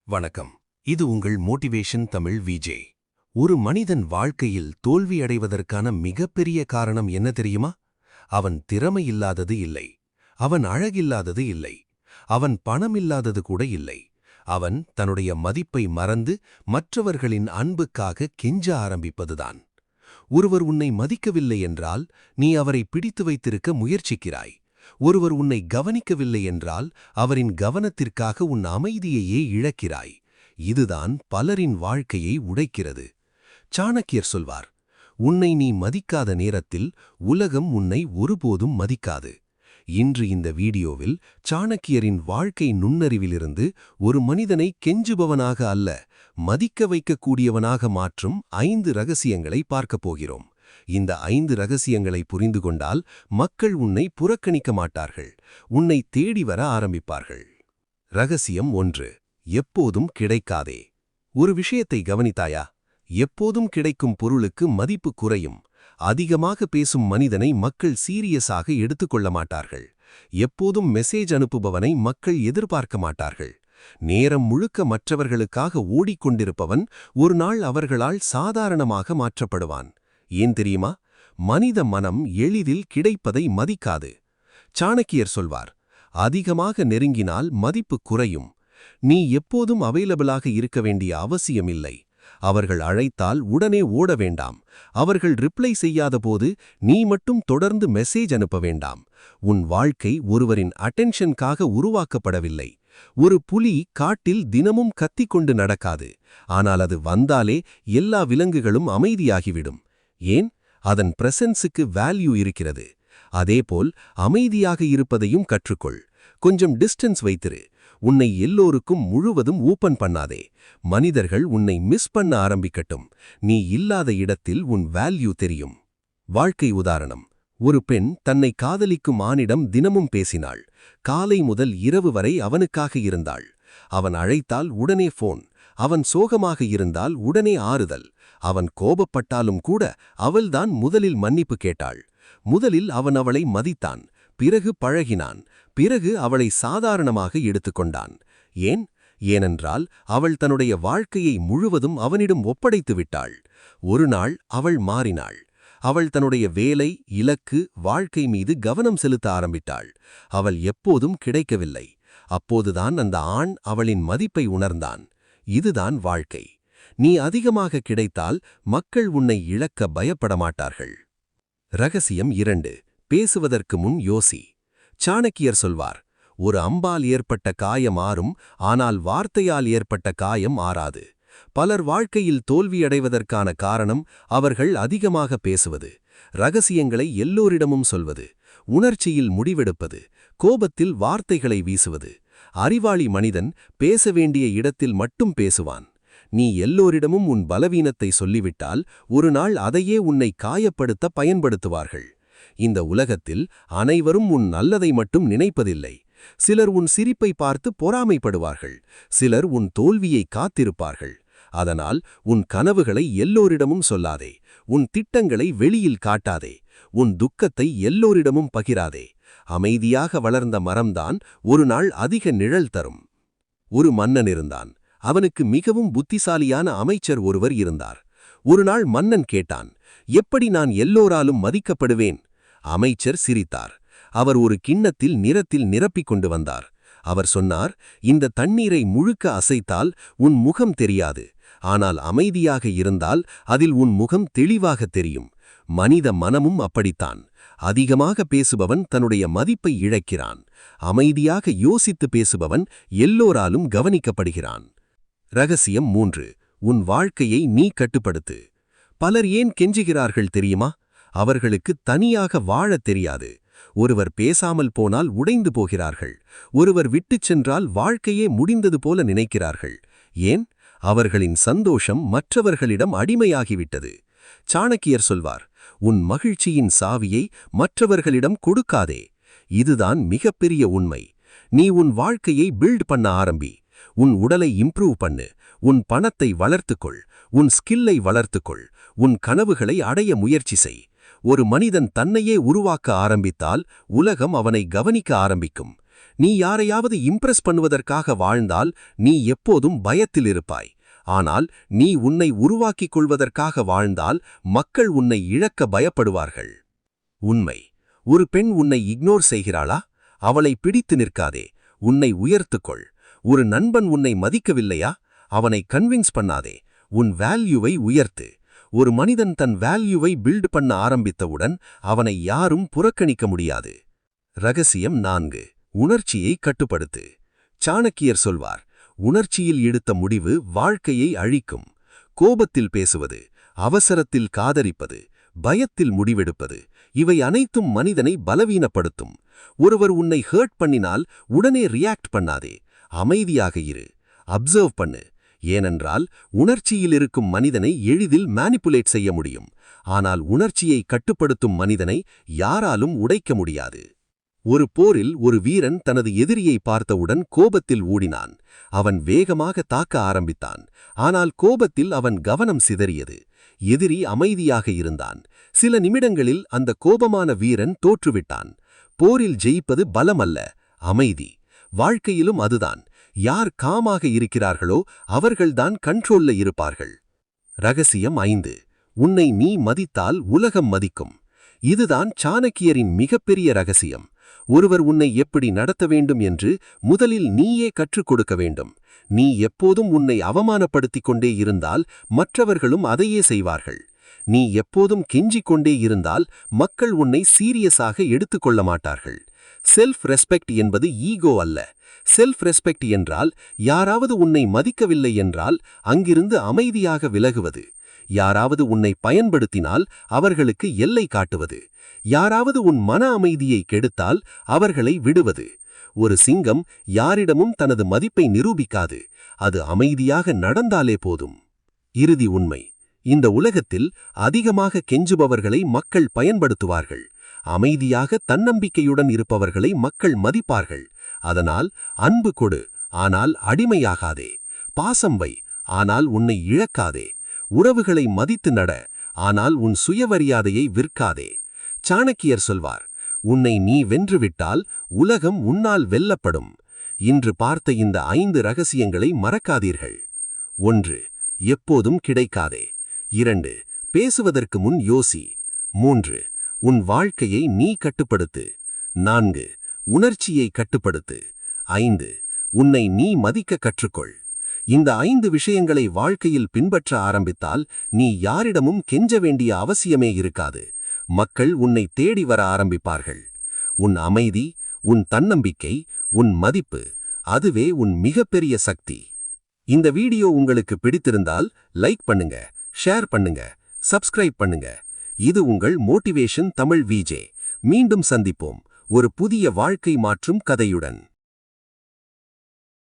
வணக்கம். இது உங்கள் மோட்டிவேஷன் தமிழ் விஜே. ஒரு மனிதன் வாழ்க்கையில் தோல்வியடைவதற்கான மிகப்பெரிய காரணம் என்ன தெரியுமா? அவன் திறமையில்லாதது இல்லை, அவன் அழகில்லாதது இல்லை, அவன் பணமில்லாதது கூட இல்லை. அவன் தன்னுடைய மதிப்பை மறந்து மற்றவர்களின் அன்புக்காக கெஞ்ச ஆரம்பிப்பதுதான். ஒருவர் உன்னை மதிக்கவில்லை என்றால் நீ அவரை பிடித்து வைத்திருக்க முயற்சிக்கிறாய். ஒருவர் உன்னை கவனிக்கவில்லை என்றால் அவரின் கவனத்திற்காக உன் அமைதியையே இழக்கிறாய். இதுதான் பலரின் வாழ்க்கையை உடைக்கிறது. சாணக்கியர் சொல்வார், உன்னை நீ மதிக்காத நேரத்தில் உலகம் உன்னை ஒருபோதும் மதிக்காது. இன்று இந்த வீடியோவில் சாணக்கியரின் வாழ்க்கை நுண்ணறிவிலிருந்து ஒரு மனிதனை கெஞ்சுபவனாக அல்ல, மதிக்க வைக்கக்கூடியவனாக மாற்றும் 5 ரகசியங்களை பார்க்கப் போகிறோம். இந்த 5 ரகசியங்களை புரிந்து கொண்டால் மக்கள் உன்னை புறக்கணிக்க மாட்டார்கள், உன்னை தேடி வர ஆரம்பிப்பார்கள். ரகசியம் 1. எப்போதும் கிடைக்காதே. ஒரு விஷயத்தை கவனித்தாயா? எப்போதும் கிடைக்கும் பொருளுக்கு மதிப்பு குறையும். அதிகமாக பேசும் மனிதனை மக்கள் சீரியஸாக எடுத்துக்கொள்ள மாட்டார்கள். எப்போதும் மெசேஜ் அனுப்புபவனை மக்கள் எதிர்பார்க்க மாட்டார்கள். நேரம் முழுக்க மற்றவர்களுக்காக ஓடிக்கொண்டிருப்பவன் ஒரு நாள் அவர்களால் சாதாரணமாக மாற்றப்படுவான். ஏன் தெரியுமா? மனித மனம் எளிதில் கிடைப்பதை மதிக்காது. சாணக்கியர் சொல்வார், அதிகமாக நெருங்கினால் மதிப்பு குறையும். நீ எப்போதும் அவைலபிளாக இருக்க வேண்டிய அவசியமில்லை. அவர்கள் அழைத்தால் உடனே ஓட வேண்டாம். அவர்கள் ரிப்ளை செய்யாத போது நீ மட்டும் தொடர்ந்து மெசேஜ் அனுப்ப வேண்டாம். உன் வாழ்க்கை ஒருவரின் அட்டென்ஷனுக்காக உருவாக்கப்படவில்லை. ஒரு புலி காட்டில் தினமும் கத்திக்கொண்டு நடக்காது. ஆனால் அது வந்தாலே எல்லா விலங்குகளும் அமைதியாகிவிடும். ஏன்? அதன் பிரசன்ஸுக்கு வேல்யூ இருக்கிறது. அதேபோல் அமைதியாக இருப்பதையும் கற்றுக்கொள். கொஞ்சம் டிஸ்டன்ஸ் வைத்திரு. உன்னை எல்லோருக்கும் முழுவதும் ஓப்பன் பண்ணாதே. மனிதர்கள் உன்னை மிஸ் பண்ண ஆரம்பிக்கட்டும். நீ இல்லாத இடத்தில் உன் வேல்யூ தெரியும். வாழ்க்கை உதாரணம். ஒரு பெண் தன்னை காதலிக்கும் ஆணிடம் தினமும் பேசினாள். காலை முதல் இரவு வரை அவனுக்காக இருந்தாள். அவன் அழைத்தால் உடனே ஃபோன். அவன் சோகமாக இருந்தால் உடனே ஆறுதல். அவன் கோபப்பட்டாலும் கூட அவள்தான் முதலில் மன்னிப்பு கேட்டாள். முதலில் அவன் அவளை மதித்தான், பிறகு பழகினான், பிறகு அவளை சாதாரணமாக எடுத்துக்கொண்டான். ஏன்? ஏனென்றால் அவள் தன்னுடைய வாழ்க்கையை முழுவதும் அவனிடம் ஒப்படைத்து விட்டாள். ஒரு நாள் அவள் மாறினாள். அவள் தன்னுடைய வேலை, இலக்கு, வாழ்க்கை மீது கவனம் செலுத்த ஆரம்பித்தாள். அவள் எப்போதும் கிடைக்கவில்லை. அப்போதுதான் அந்த ஆண் அவளின் மதிப்பை உணர்ந்தான். இதுதான் வாழ்க்கை. நீ அதிகமாக கிடைத்தால் மக்கள் உன்னை இழக்க பயப்பட மாட்டார்கள். ரகசியம் 2. பேசுவதற்கு முன் யோசி. சாணக்கியர் சொல்வார், ஒரு அம்பால் ஏற்பட்ட காயம் ஆறும், ஆனால் வார்த்தையால் ஏற்பட்ட காயம் ஆறாது. பலர் வாழ்க்கையில் தோல்வியடைவதற்கான காரணம் அவர்கள் அதிகமாக பேசுவது, ரகசியங்களை எல்லோரிடமும் சொல்வது, உணர்ச்சியில் முடிவெடுப்பது, கோபத்தில் வார்த்தைகளை வீசுவது. அறிவாளி மனிதன் பேச வேண்டிய இடத்தில் மட்டும் பேசுவான். நீ எல்லோரிடமும் உன் பலவீனத்தை சொல்லிவிட்டால் ஒரு நாள் அதையே உன்னை காயப்படுத்த பயன்படுத்துவார்கள். இந்த உலகத்தில் அனைவரும் உன் நல்லதை மட்டும் நினைப்பதில்லை. சிலர் உன் சிரிப்பை பார்த்து பொறாமைப்படுவார்கள். சிலர் உன் தோல்வியை காத்திருப்பார்கள். அதனால் உன் கனவுகளை எல்லோரிடமும் சொல்லாதே. உன் திட்டங்களை வெளியில் காட்டாதே. உன் துக்கத்தை எல்லோரிடமும் பகிராதே. அமைதியாக வளர்ந்த மரம்தான் ஒரு நாள் அதிக நிழல் தரும். ஒரு மன்னன் இருந்தான். அவனுக்கு மிகவும் புத்திசாலியான அமைச்சர் ஒருவர் இருந்தார். ஒரு நாள் மன்னன் கேட்டான், எப்படி நான் எல்லோராலும் மதிக்கப்படுவேன்? அமைச்சர் சிரித்தார். அவர் ஒரு கிண்ணத்தில் நிறத்தில் நிரப்பிக் கொண்டு வந்தார். அவர் சொன்னார், இந்த தண்ணீரை முழுக்க அசைத்தால் உன் முகம் தெரியாது. ஆனால் அமைதியாக இருந்தால் அதில் உன் முகம் தெளிவாக தெரியும். மனித மனமும் அப்படித்தான். அதிகமாக பேசுபவன் தன்னுடைய மதிப்பை இழக்கிறான். அமைதியாக யோசித்து பேசுபவன் எல்லோராலும் கவனிக்கப்படுகிறான். ரகசியம் 3. உன் வாழ்க்கையை நீ கட்டுப்படுத்து. பலர் ஏன் கெஞ்சுகிறார்கள் தெரியுமா? அவர்களுக்கு தனியாக வாழத் தெரியாது. ஒருவர் பேசாமல் போனால் உடைந்து போகிறார்கள். ஒருவர் விட்டுச் சென்றால் வாழ்க்கையே முடிந்தது போல நினைக்கிறார்கள். ஏன்? அவர்களின் சந்தோஷம் மற்றவர்களிடம் அடிமையாகிவிட்டது. சாணக்கியர் சொல்வார், உன் மகிழ்ச்சியின் சாவியை மற்றவர்களிடம் கொடுக்காதே. இதுதான் மிகப்பெரிய உண்மை. நீ உன் வாழ்க்கையை பில்ட் பண்ண ஆரம்பி. உன் உடலை இம்ப்ரூவ் பண்ணு. உன் பணத்தை வளர்த்துக்கொள். உன் ஸ்கில்லை வளர்த்துக்கொள். உன் கனவுகளை அடைய முயற்சி செய். ஒரு மனிதன் தன்னையே உருவாக்க ஆரம்பித்தால் உலகம் அவனை கவனிக்க ஆரம்பிக்கும். நீ யாரையாவது இம்ப்ரெஸ் பண்ணுவதற்காக வாழ்ந்தால் நீ எப்போதும் பயத்தில் இருப்பாய். ஆனால் நீ உன்னை உருவாக்கிக் கொள்வதற்காக வாழ்ந்தால் மக்கள் உன்னை இழக்க பயப்படுவார்கள். உண்மை. ஒரு பெண் உன்னை இக்னோர் செய்கிறாளா? அவளை பிடித்து நிற்காதே, உன்னை உயர்த்துக்கொள். ஒரு நண்பன் உன்னை மதிக்கவில்லையா? அவனை கன்வின்ஸ் பண்ணாதே, உன் வேல்யூவை உயர்த்து. ஒரு மனிதன் தன் வேல்யூவை பில்ட் பண்ண ஆரம்பித்தவுடன் அவனை யாரும் புறக்கணிக்க முடியாது. ரகசியம் 4. உணர்ச்சியை கட்டுப்படுத்து. சாணக்கியர் சொல்வார், உணர்ச்சியில் எடுத்த முடிவு வாழ்க்கையை அழிக்கும். கோபத்தில் பேசுவது, அவசரத்தில் காதரிப்பது, பயத்தில் முடிவெடுப்பது, இவை அனைத்தும் மனிதனை பலவீனப்படுத்தும். ஒருவர் உன்னை ஹர்ட் பண்ணினால் உடனே ரியாக்ட் பண்ணாதே, அமைதியாக இரு, அப்சர்வ் பண்ணு. ஏனென்றால் உணர்ச்சியில் இருக்கும் மனிதனை எளிதில் மேனிபுலேட் செய்ய முடியும். ஆனால் உணர்ச்சியை கட்டுப்படுத்தும் மனிதனை யாராலும் உடைக்க முடியாது. ஒரு போரில் ஒரு வீரன் தனது எதிரியை பார்த்தவுடன் கோபத்தில் ஓடினான். அவன் வேகமாக தாக்க ஆரம்பித்தான். ஆனால் கோபத்தில் அவன் கவனம் சிதறியது. எதிரி அமைதியாக இருந்தான். சில நிமிடங்களில் அந்த கோபமான வீரன் தோற்றுவிட்டான். போரில் ஜெயிப்பது பலமல்ல, அமைதி. வாழ்க்கையிலும் அதுதான். யார் காமாக இருக்கிறார்களோ அவர்கள்தான் கண்ட்ரோல்ல இருப்பார்கள். ரகசியம் 5. உன்னை நீ மதித்தால் உலகம் மதிக்கும். இதுதான் சாணக்கியரின் மிகப்பெரிய ரகசியம். ஒருவர் உன்னை எப்படி நடத்த வேண்டும் என்று முதலில் நீயே கற்றுக் கொடுக்க வேண்டும். நீ எப்போதும் உன்னை அவமானப்படுத்திக் கொண்டே இருந்தால் மற்றவர்களும் அதையே செய்வார்கள். நீ எப்போதும் கெஞ்சிக் கொண்டே இருந்தால் மக்கள் உன்னை சீரியஸாக எடுத்துக்கொள்ள மாட்டார்கள். செல்ஃப் ரெஸ்பெக்ட் என்பது ஈகோ அல்ல. செல்ஃப் ரெஸ்பெக்ட் என்றால் யாராவது உன்னை மதிக்கவில்லை என்றால் அங்கிருந்து அமைதியாக விலகுவது. யாராவது உன்னை பயன்படுத்தினால் அவர்களுக்கு எல்லை காட்டுவது. யாராவது உன் மன அமைதியை கெடுத்தால் அவர்களை விடுவது. ஒரு சிங்கம் யாரிடமும் தனது மதிப்பை நிரூபிக்காது, அது அமைதியாக நடந்தாலே போதும். இறுதி உண்மை. இந்த உலகத்தில் அதிகமாக கெஞ்சுபவர்களை மக்கள் பயன்படுத்துவார்கள். அமைதியாக தன்னம்பிக்கையுடன் இருப்பவர்களை மக்கள் மதிப்பார்கள். அதனால் அன்பு கொடு, ஆனால் அடிமையாகாதே. பாசம் வை, ஆனால் உன்னை இழக்காதே. உறவுகளை மதித்து நட, ஆனால் உன் சுயமரியாதையை விற்காதே. சாணக்கியர் சொல்வார், உன்னை நீ வென்றுவிட்டால் உலகம் உன்னால் வெல்லப்படும். இன்று பார்த்த இந்த 5 ரகசியங்களை மறக்காதீர்கள். 1. எப்போதும் கிடைக்காதே. 2. பேசுவதற்கு முன் யோசி. 3. உன் வாழ்க்கையை நீ கட்டுப்படுத்து. 4. உணர்ச்சியை கட்டுப்படுத்து. 5. உன்னை நீ மதிக்க கற்றுக்கொள். இந்த 5 விஷயங்களை வாழ்க்கையில் பின்பற்ற ஆரம்பித்தால் நீ யாரிடமும் கெஞ்ச வேண்டிய அவசியமே இருக்காது. மக்கள் உன்னை தேடி வர ஆரம்பிப்பார்கள். உன் அமைதி, உன் தன்னம்பிக்கை, உன் மதிப்பு, அதுவே உன் மிகப்பெரிய சக்தி. இந்த வீடியோ உங்களுக்கு பிடித்திருந்தால் லைக் பண்ணுங்க, ஷேர் பண்ணுங்க, சப்ஸ்கிரைப் பண்ணுங்க. இது உங்கள் மோட்டிவேஷன் தமிழ் விஜே. மீண்டும் சந்திப்போம் ஒரு புதிய வாழ்க்கை மாற்றும் கதையுடன்.